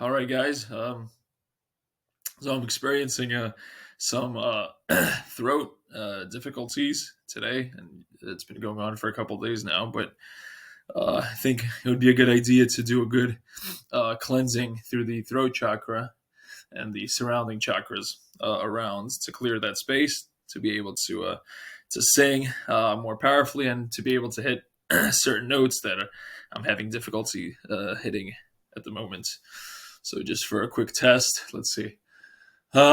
All right, guys. So I'm experiencing some throat difficulties today, and it's been going on for a couple of days now. But I think it would be a good idea to do a good cleansing through the throat chakra and the surrounding chakras around to clear that space to be able to sing more powerfully and to be able to hit certain notes that I'm having difficulty hitting at the moment. So just for a quick test, let's see. Yeah,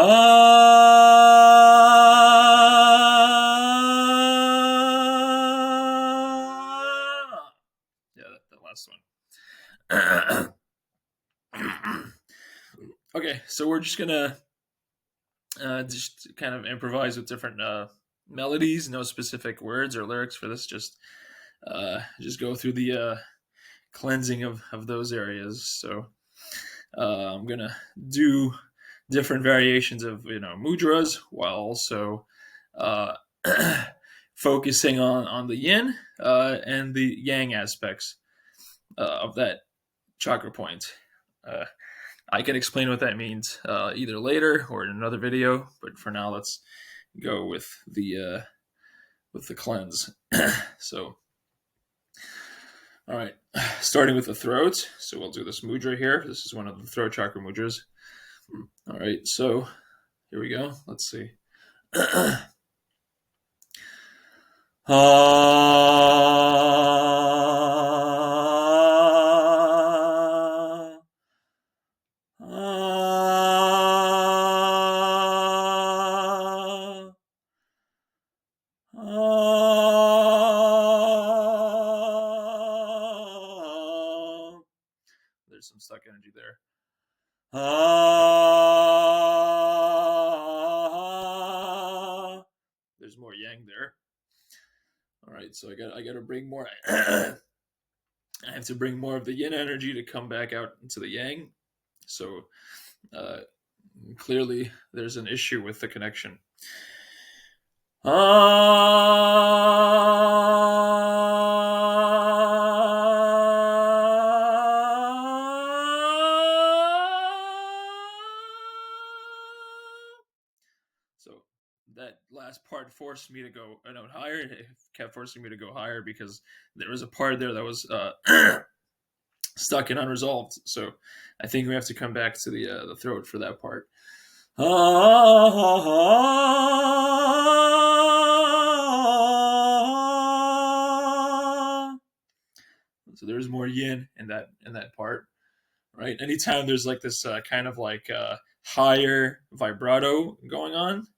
that last one. Okay, so we're just gonna just kind of improvise with different melodies, no specific words or lyrics for this. Just go through the cleansing of those areas. So I'm gonna do different variations of mudras while also uh, focusing on the yin and the yang aspects of that chakra point. I can explain what that means either later or in another video, but for now, let's go with the cleanse. So, all right, starting with the throat. So we'll do this mudra here. This is one of the throat chakra mudras. All right, so here we go. Let's see. There's some stuck energy there. There's more yang there. All right, so I got to bring more. I have to bring more of the yin energy to come back out into the yang. So clearly, there's an issue with the connection. So that last part forced me to go a note higher. It kept forcing me to go higher because there was a part there that was stuck and unresolved. So I think we have to come back to the throat for that part. So there's more yin in that part, right? Anytime there's like this kind of like higher vibrato going on,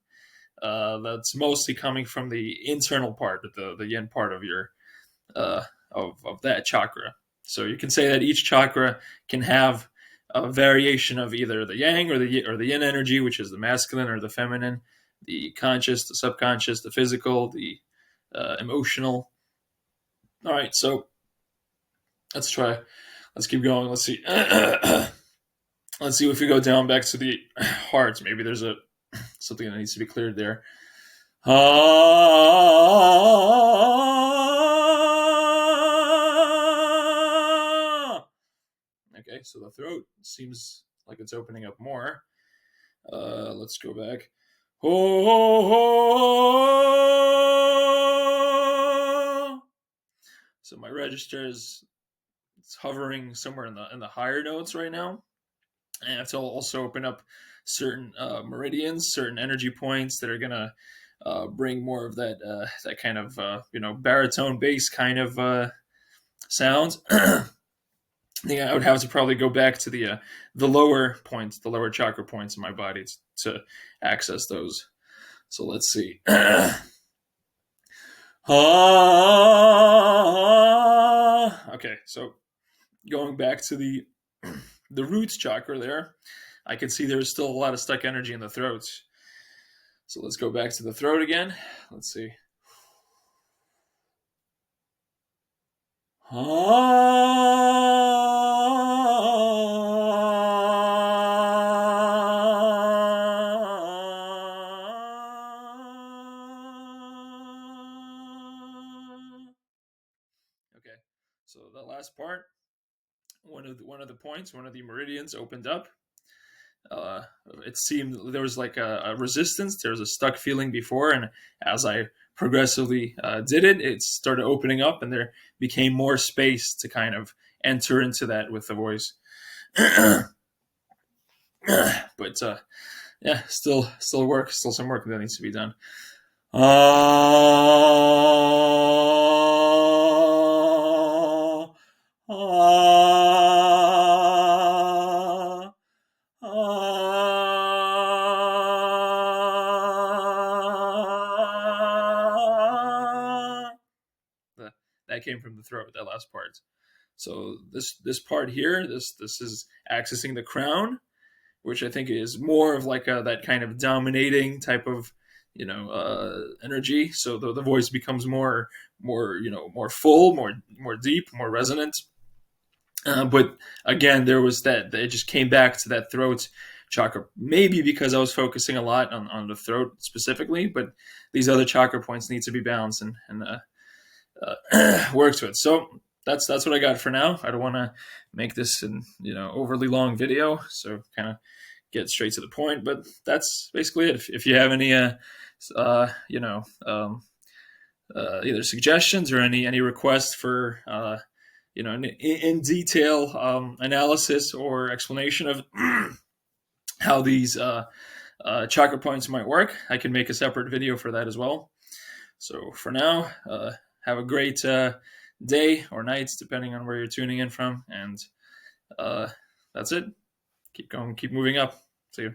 that's mostly coming from the internal part, the yin part of your of that chakra. So you can say that each chakra can have a variation of either the yang or the yin energy, which is the masculine or the feminine, the conscious, the subconscious, the physical, the emotional. All right, so let's try. Let's keep going. Let's see. Let's see if we go down back to the heart. Maybe there's something that needs to be cleared there. Okay, so the throat seems like it's opening up more. Let's go back. So my register is hovering somewhere in the higher notes right now. And I have to also open up certain meridians, certain energy points that are gonna bring more of that kind of baritone bass kind of sound. I think I would have to probably go back to the lower points, the lower chakra points in my body to access those. So let's see. Okay, so going back to the roots chakra there, I can see there's still a lot of stuck energy in the throat. So let's go back to the throat again. Let's see. Okay, so the last part, one of the points, one of the meridians opened up. Uh, it seemed there was like a resistance. There was a stuck feeling before, and as I progressively did it, it started opening up, and there became more space to kind of enter into that with the voice. But yeah, still some work that needs to be done. That came from the throat, that last part. So this part here, this is accessing the crown, which I think is more of like that kind of dominating type of energy. So the voice becomes more full, more deep, more resonant. But again, there was that it just came back to that throat chakra. Maybe because I was focusing a lot on the throat specifically, but these other chakra points need to be balanced and work to it. So that's what I got for now. I don't want to make this an overly long video, so kind of get straight to the point. But that's basically it. If you have any either suggestions or any requests for in detail analysis or explanation of how these chakra points might work, I can make a separate video for that as well. So for now, have a great day or night, depending on where you're tuning in from. And that's it. Keep going, keep moving up. See you.